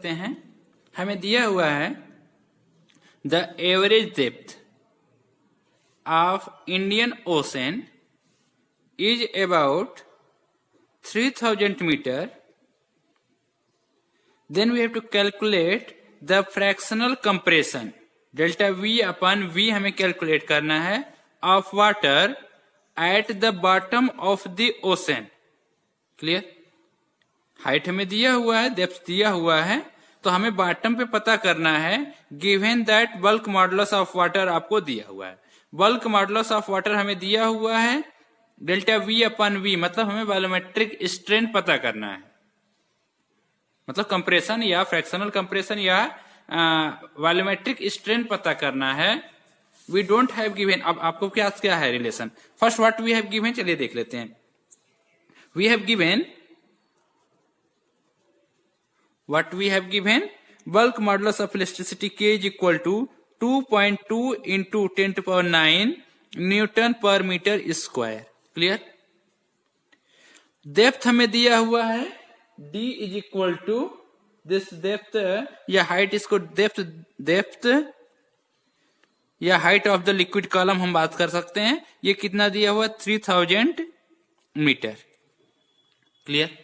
देखते हैं। हमें दिया हुआ है the average depth of Indian Ocean is about 3000 metre. Then we have to calculate the fractional compression delta V upon V हमें कैलकुलेट करना है of water at the bottom of the ocean. Clear? Height हमें दिया हुआ है, depth दिया हुआ है, तो हमें बॉटम पे पता करना है given that bulk modulus of water आपको दिया हुआ है। बल्क मॉडुलस ऑफ वाटर हमें दिया हुआ है डेल्टा वी अपॉन वी, मतलब हमें वॉल्यूमेट्रिक स्ट्रेन पता करना है, मतलब कंप्रेशन या फ्रैक्शनल कंप्रेशन या वॉल्यूमेट्रिक स्ट्रेन पता करना है। We don't have given. अब आपको क्या है relation? First what we have given, चलिए देख लेते हैं। We have given what we have given bulk modulus of elasticity K is equal to 2.2 into 10 to power 9 Newton per meter square। Clear? Depth हमें दिया हुआ है D is equal to this depth या height, इसको depth या height of the liquid column हम बात कर सकते हैं। ये कितना दिया हुआ? 3000 मीटर। क्लियर?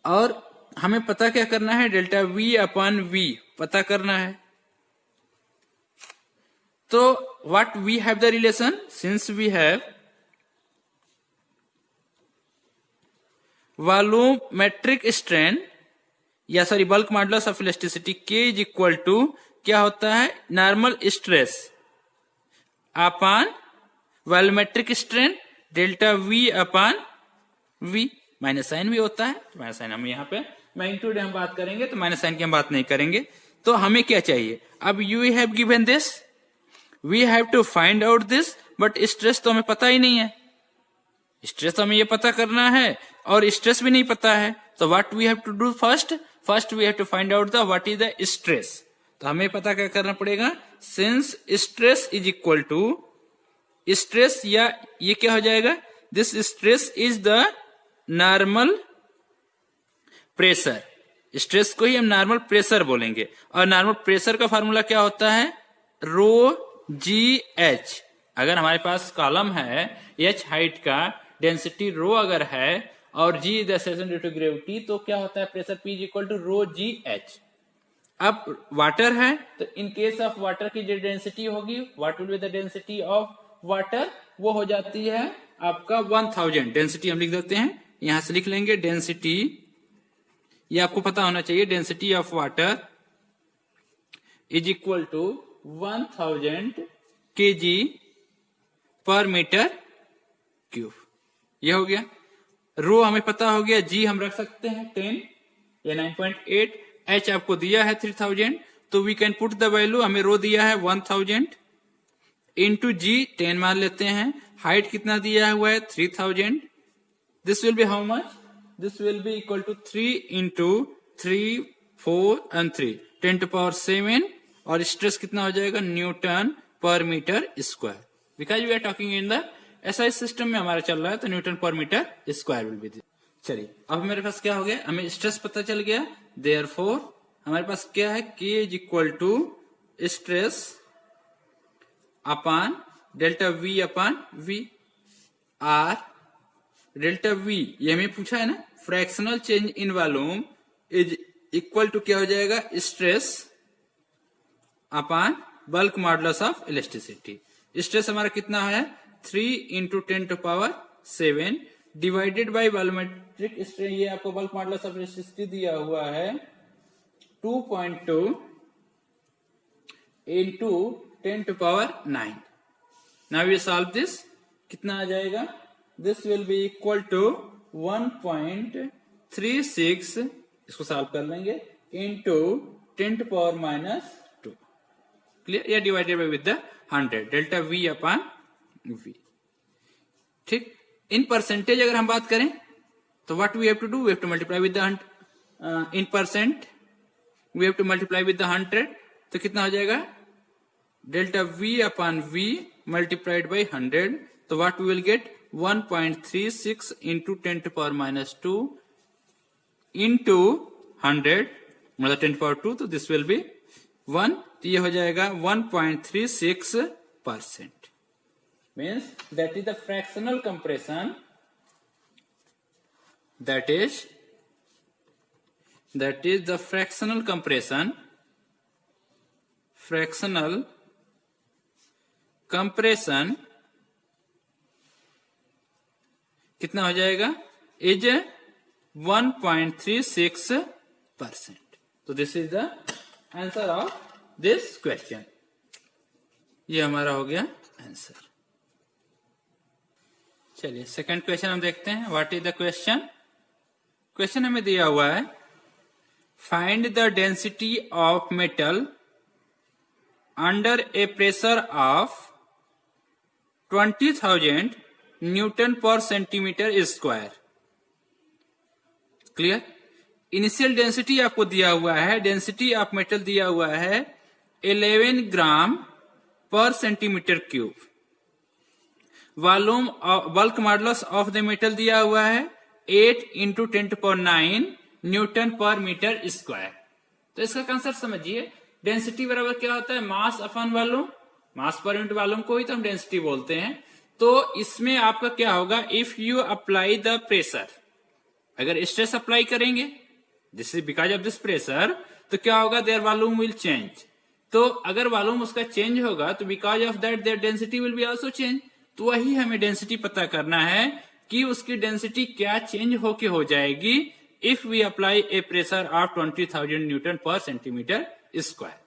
और हमें पता क्या करना है? डेल्टा वी अपॉन वी पता करना है। तो what we have the relation, since we have volumetric strain या sorry bulk modulus of elasticity K is equal to क्या होता है? Normal stress upon volumetric strain delta V upon V. Minus sign भी होता है, माइनस साइन हम यहाँ पे मैग्नीट्यूड हम बात करेंगे तो माइनस साइन की हम बात नहीं करेंगे। तो हमें क्या चाहिए? अब you have given this, we have to find out this, but stress तो हमें पता ही नहीं है। स्ट्रेस तो हमें ये पता करना है और स्ट्रेस भी नहीं पता है। तो what we have to do first we have to find out the what is the stress. तो हमें पता क्या करना पड़ेगा? Since stress is equal to stress, या ये क्या हो जाएगा? This stress is the normal pressure. Stress को ही हम नॉर्मल प्रेशर बोलेंगे और नॉर्मल प्रेशर का फॉर्मूला क्या होता है? Rho g h. अगर हमारे पास कॉलम है एच हाइट का, डेंसिटी रो अगर है और g the acceleration due to gravity, तो क्या होता है? Pressure P is equal to rho g h. अब वाटर है तो इन केस ऑफ वाटर की जो डेंसिटी होगी, what will be the density of water? वो हो जाती है आपका 1000। डेंसिटी हम लिख देते हैं, यहां से लिख लेंगे डेंसिटी, ये आपको पता होना चाहिए। Density of water is equal to 1000 kg per metre cube. ये हो गया। रो हमें पता हो गया, जी हम रख सकते हैं 10 या 9.8, एच आपको दिया है 3000, तो we can put the value. हमें रो दिया है 1000 इंटू जी 10 मान लेते हैं। हाइट कितना दिया हुआ है? 3000। This will be how much? This will be equal to 3 into 3, 4 and 3, 10 to power 7, और स्ट्रेस कितना हो जाएगा? Newton per metre square. Because we are talking in the SI system में हमारा चल रहा है, तो Newton per metre square will be. चलिए अब मेरे पास क्या हो गया? हमें स्ट्रेस पता चल गया। देयरफॉर हमारे पास क्या है? K is equal to stress upon delta V upon V. Or delta V ये हमें पूछा है ना, fractional change in volume is equal to क्या हो जाएगा? Stress upon bulk modulus of elasticity. Stress हमारा कितना है? 3 into 10 to power 7 divided by volumetric strain, ये आपको बल्क मॉडुलस ऑफ इलास्टिसिटी दिया हुआ है 2.2 into 10 to power 9। Now we solve this, कितना आ जाएगा? This will be equal to 1.36, इसको सॉल्व कर लेंगे, into 10 to power minus 2। Clear? या divided by with the 100 delta V upon V. ठीक? इन परसेंटेज अगर हम बात करें तो what we have to do? We have to multiply with the in percent, we have to multiply with the 100, तो कितना हो जाएगा? Delta V upon V multiplied by 100, तो what we will get? 1.36 into 10 to power minus 2 into 100, मतलब 10⁻², तो this will be 1, तो ये हो जाएगा 1.36%. Means that is the fractional compression, that is the fractional compression कितना हो जाएगा, इज 1.36%. तो this is the answer of this question. ये हमारा हो गया आंसर. चलिए सेकंड क्वेश्चन हम देखते हैं. What is the question. Question हमें दिया हुआ है, find the density of metal under a pressure of 20,000 newton per centimetre square. Clear. Initial density आपको दिया हुआ है, डेंसिटी ऑफ मेटल दिया हुआ है 11 ग्राम per centimetre cube. Volume bulk modulus of the metal दिया हुआ है 8 × 10⁹ न्यूटन पर मीटर स्क्वायर. तो इसका कंसेप्ट समझिए. डेंसिटी बराबर क्या होता है, मास अपॉन वॉल्यूम. मास पर यूनिट वॉल्यूम को ही तो हम डेंसिटी बोलते हैं. तो इसमें आपका क्या होगा, if you apply the pressure, अगर स्ट्रेस अप्लाई करेंगे this is because of this pressure, तो क्या होगा, देयर वॉल्यूम विल चेंज. तो अगर वॉल्यूम उसका चेंज होगा तो because of that their density will be also change. तो वही हमें डेंसिटी पता करना है कि उसकी डेंसिटी क्या चेंज होके हो जाएगी if we apply a pressure of 20,000 newton per centimetre square.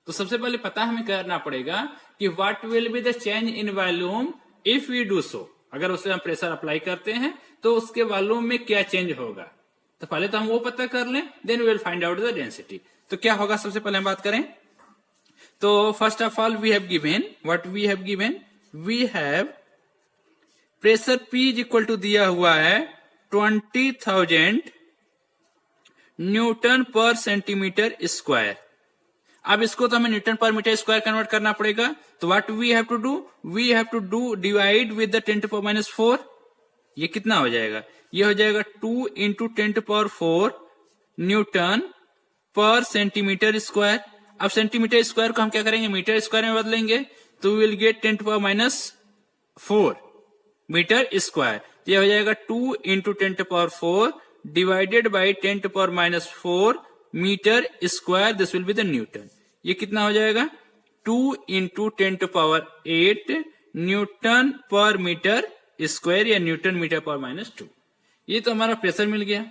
तो सबसे पहले पता हमें करना पड़ेगा कि what will be the change in volume if we do so. अगर उसे हम प्रेशर अप्लाई करते हैं तो उसके वॉल्यूम में क्या चेंज होगा. तो पहले तो हम वो पता कर लें, then we will find out the density. तो क्या होगा, सबसे पहले हम बात करें. तो first of all we have given, what we have given, we have pressure P is equal to दिया हुआ है 20,000 न्यूटन पर सेंटीमीटर स्क्वायर. अब इसको तो हमें Newton per metre square convert करना पड़ेगा. तो what we have to do, we have to do divide with the 10⁻⁴. ये कितना हो जाएगा, ये हो जाएगा 2 × 10⁻⁴ न्यूटन पर सेंटीमीटर स्क्वायर. अब सेंटीमीटर स्क्वायर को हम क्या करेंगे, मीटर स्क्वायर में बदलेंगे, तो विल गेट 10⁻⁴ मीटर स्क्वायर. ये हो जाएगा 2 × 10⁻⁴ divided by 10⁻⁴ metre square. This will be the newton. ये कितना हो जाएगा, 2 × 10⁸ न्यूटन पर मीटर स्क्वायर या न्यूटन मीटर पर -2. ये तो हमारा प्रेशर मिल गया.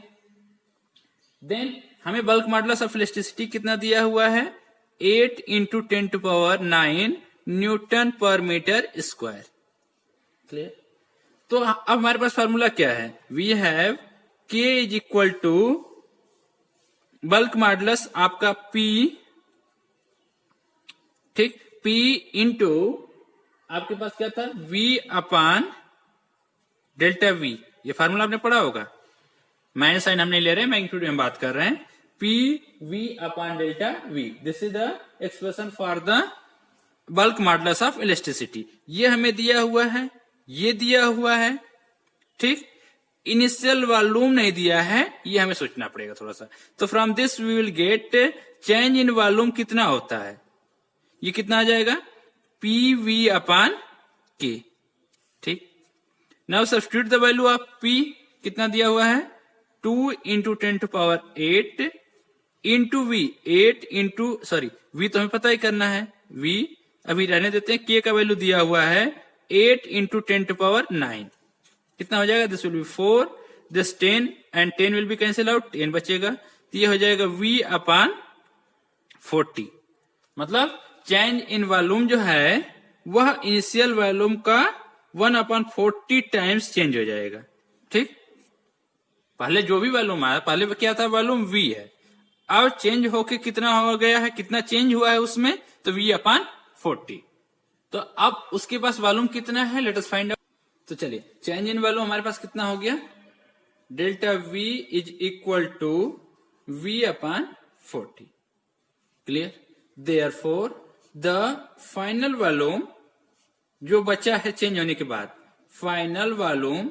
देन हमें बल्क मॉडुलस ऑफ इलास्टिसिटी कितना दिया हुआ है, 8 × 10⁹ Newton per metre square. Clear. तो अब हमारे पास फॉर्मूला क्या है, we have K is equal to bulk modulus आपका P, ठीक, P इंटू आपके पास क्या था, V अपॉन डेल्टा V. ये फार्मूला आपने पढ़ा होगा, माइनस साइन हम नहीं ले रहे, मैग्नीट्यूड में बात कर रहे हैं. P V upon delta V. This is the expression for the bulk modulus of elasticity. ये हमें दिया हुआ है, ये दिया हुआ है, ठीक. इनिशियल वॉल्यूम नहीं दिया है, ये हमें सोचना पड़ेगा थोड़ा सा. तो from this we will get change in volume कितना होता है, ये कितना आ जाएगा, PV अपॉन K. ठीक. Now substitute the value of P. कितना दिया हुआ है, 2 × 10⁸ इंटू V. 8 इंटू V तो हमें पता ही करना है, V अभी रहने देते हैं. K का वैल्यू दिया हुआ है 8 × 10⁹. कितना हो जाएगा, this will be 4, this 10 and 10 will be cancel out, 10 बचेगा. तो ये हो जाएगा V अपॉन 40. मतलब चेंज इन वॉल्यूम जो है वह इनिशियल वॉल्यूम का 1/40 टाइम्स चेंज हो जाएगा. ठीक. पहले जो भी वॉल्यूम आया, पहले क्या था, वॉल्यूम V है, अब चेंज होके कितना हो गया है, कितना चेंज हुआ है उसमें, तो V अपॉन 40. तो अब उसके पास वॉल्यूम कितना है, लेट अस फाइंड आउट. तो चलिए चेंज इन वॉल्यूम हमारे पास कितना हो गया, delta V is equal to V upon 40. Clear. Therefore the final volume जो बचा है चेंज होने के बाद, final volume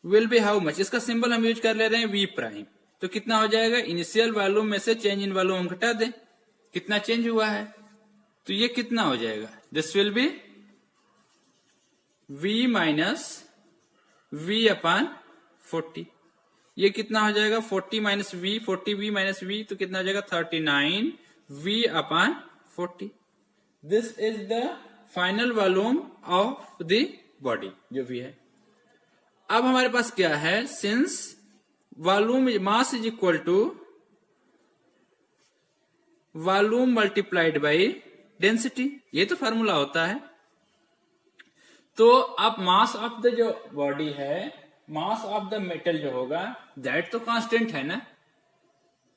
will B how much. इसका सिंबल हम यूज कर ले रहे हैं V प्राइम. तो कितना हो जाएगा, इनिशियल वॉल्यूम में से चेंज इन वॉल्यूम हम घटा दें, कितना चेंज हुआ है, तो ये कितना हो जाएगा, this will be v minus v upon 40। ये कितना हो जाएगा, 40 minus we, 40v minus we, तो कितना हो जाएगा 39v upon 40। This is the final volume of the body जो भी है। अब हमारे पास क्या है, since volume mass is equal to volume multiplied by density, ये तो फार्मूला होता है। तो अब मास ऑफ द जो बॉडी है, मास ऑफ द मेटल जो होगा दैट तो कांस्टेंट है ना,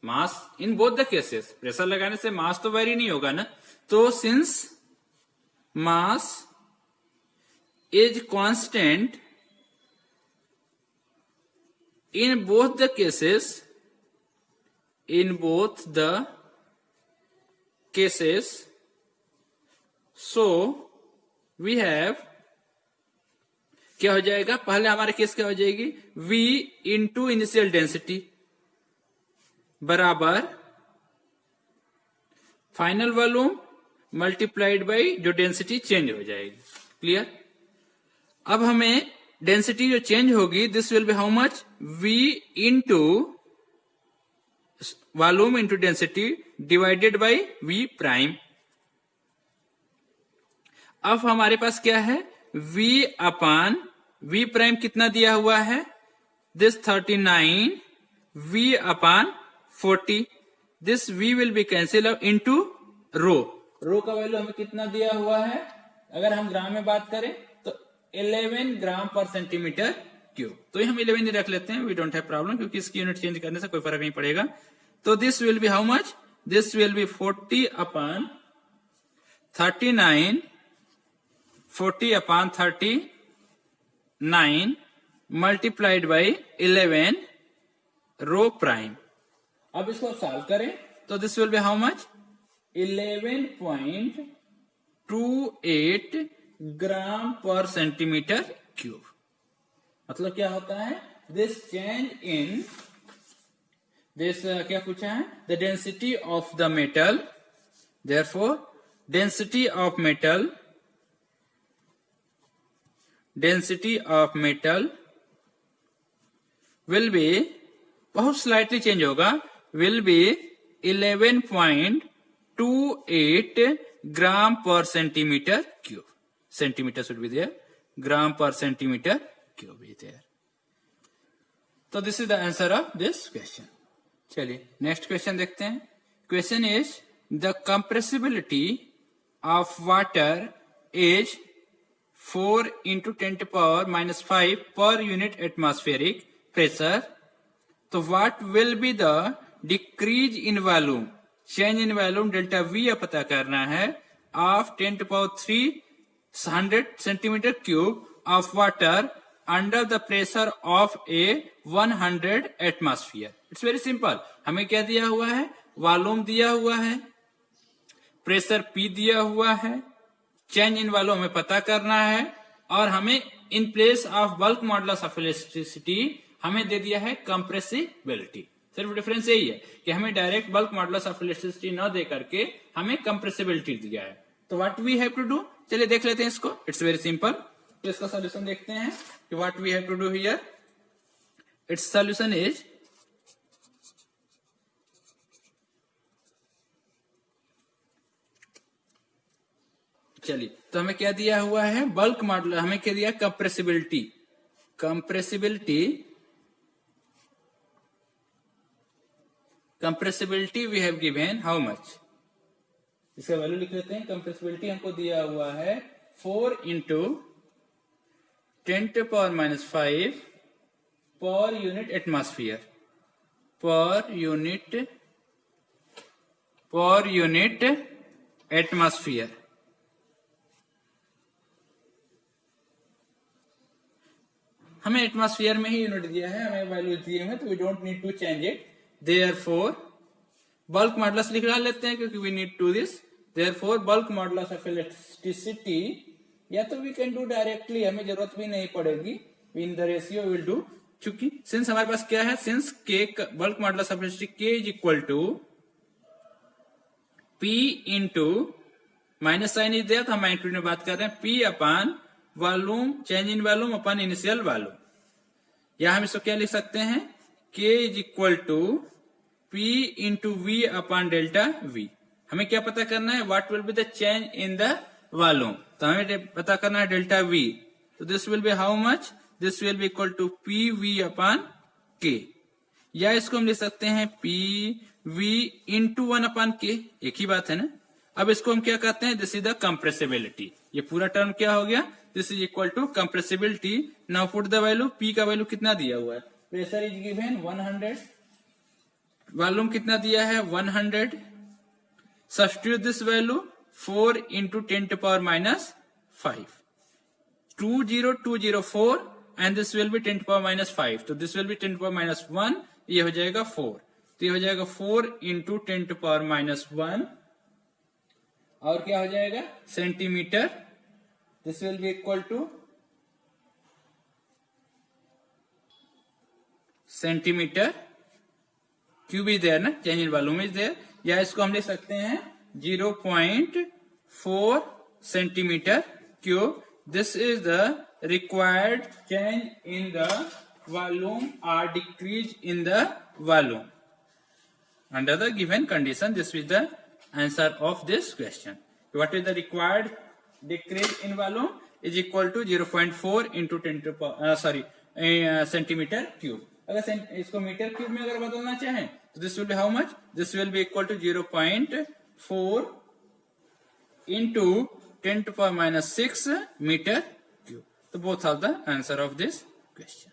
mass in both the cases, pressure लगाने से मास तो वेरी नहीं होगा ना। तो since mass is constant in both the cases, in both the cases, so we have, क्या हो जाएगा, पहले हमारे केस क्या हो जाएगी, v इंटू इनिशियल डेंसिटी बराबर फाइनल वॉल्यूम मल्टीप्लाइड बाई जो डेंसिटी चेंज हो जाएगी। क्लियर। अब हमें डेंसिटी जो चेंज होगी, this will be how much, v into volume into density divided by v prime. अब हमारे पास क्या है, v अपान v प्राइम कितना दिया हुआ है, this 39 v upon 40, this v will be cancel into rho, rho का वैल्यू हमें कितना दिया हुआ है, अगर हम ग्राम में बात करें तो 11 ग्राम पर सेंटीमीटर क्यूब। तो हम 11 ही रख लेते हैं, वी डोंट हैव प्रॉब्लम, क्योंकि इसकी यूनिट चेंज करने से कोई फर्क नहीं पड़ेगा। तो this will be how much, this will be 40 upon 39, 40 upon 39 multiplied by 11 rho prime. अब इसको सॉल्व करें तो दिस विल बी हाउ मच, 11.28 ग्राम पर सेंटीमीटर क्यूब। मतलब क्या होता है, दिस चेंज इन दिस, क्या पूछा है, the density of the metal, therefore density of metal, density of metal will be, बहुत स्लाइटली चेंज होगा, will be 11.28 gram per centimetre cube. Centimetre should be there, gram per centimetre cube is there. तो this is the answer of this question. चलिए next question देखते हैं। Question is the compressibility of water is 4 into 10 to power minus 5 per unit atmospheric pressure. तो what will be the decrease in volume, change in volume delta V पता करना है, of 10 to power 300 centimeter cube of water under the pressure of a 100 atmosphere. It's very simple. हमें क्या दिया हुआ है, volume दिया हुआ है, प्रेशर P दिया हुआ है, चेंज इन वॉल्यूम हमें पता करना है, और हमें in place of bulk modulus of elasticity हमें दे दिया है कंप्रेसिबिलिटी। सिर्फ डिफरेंस यही है कि हमें direct bulk modulus of elasticity न दे करके हमें कंप्रेसिबिलिटी दिया है। तो what we have to do, चलिए देख लेते हैं इसको। It's very simple. तो इसका सोल्यूशन देखते हैं कि what we have to do here. Its solution is, चलिए तो हमें क्या दिया हुआ है, बल्क मॉडल, हमें क्या दिया, compressibility. Compressibility we have given how much, इसका वैल्यू लिख लेते हैं। कंप्रेसिबिलिटी हमको दिया हुआ है 4 into 10 to power minus 5 per unit atmosphere, per unit atmosphere. हमें एटमॉस्फेयर में ही यूनिट दिया है, हमें वैल्यू दिए हैं, तो we don't need to change it. Therefore bulk modulus लिख लेते हैं क्योंकि we need to this. Therefore bulk modulus of elasticity, या तो वी कैन डू डायरेक्टली, हमें जरूरत भी नहीं पड़ेगी, in the ratio will do चूंकि सिंस हमारे पास क्या है, since K bulk modulus of elasticity K is equal to P into minus sign is दिया तो हम मैग्नीट्यूड में बात कर रहे हैं, P upon volume change in volume upon initial volume, या हम इसको क्या लिख सकते हैं, K is equal to P into V upon delta V. हमें क्या पता करना है, what will be the change in the volume, तो हमें पता करना है डेल्टा वी, तो this will be how much, this will be equal to P V upon K, या इसको हम लिख सकते हैं पी वी इंटू 1 अपान के, एक ही बात है ना। अब इसको हम क्या कहते हैं, दिस इज द कंप्रेसिबिलिटी, ये पूरा टर्म क्या हो गया, this is equal to compressibility. Now put the value, P का वैल्यू कितना दिया हुआ है, प्रेशर इज गिवन 100, वॉल्यूम कितना दिया है 100, substitute this value 4 into 10 to power minus 5, 20204 and this will be 10 to power minus 5, तो this will be 10 to power minus 1, ये हो जाएगा 4, तो ये हो जाएगा 4 इंटू 10 टू पावर माइनस 1, और क्या हो जाएगा centimetre, this will be equal to centimetre cube is there ना, change in volume is there, या इसको हम लिख सकते हैं 0.4 centimetre cube. This is the required change in the volume और decrease in the volume under the given condition. This is the answer of this question. What is the required decrease in volume is equal to 0.4 into 10 to centimeter cube. अगर इसको metre cube में अगर बदलना चाहें तो this will be how much, this will be equal to 0.4 into 10 to power minus 6 meter cube. So both are the answer of this question.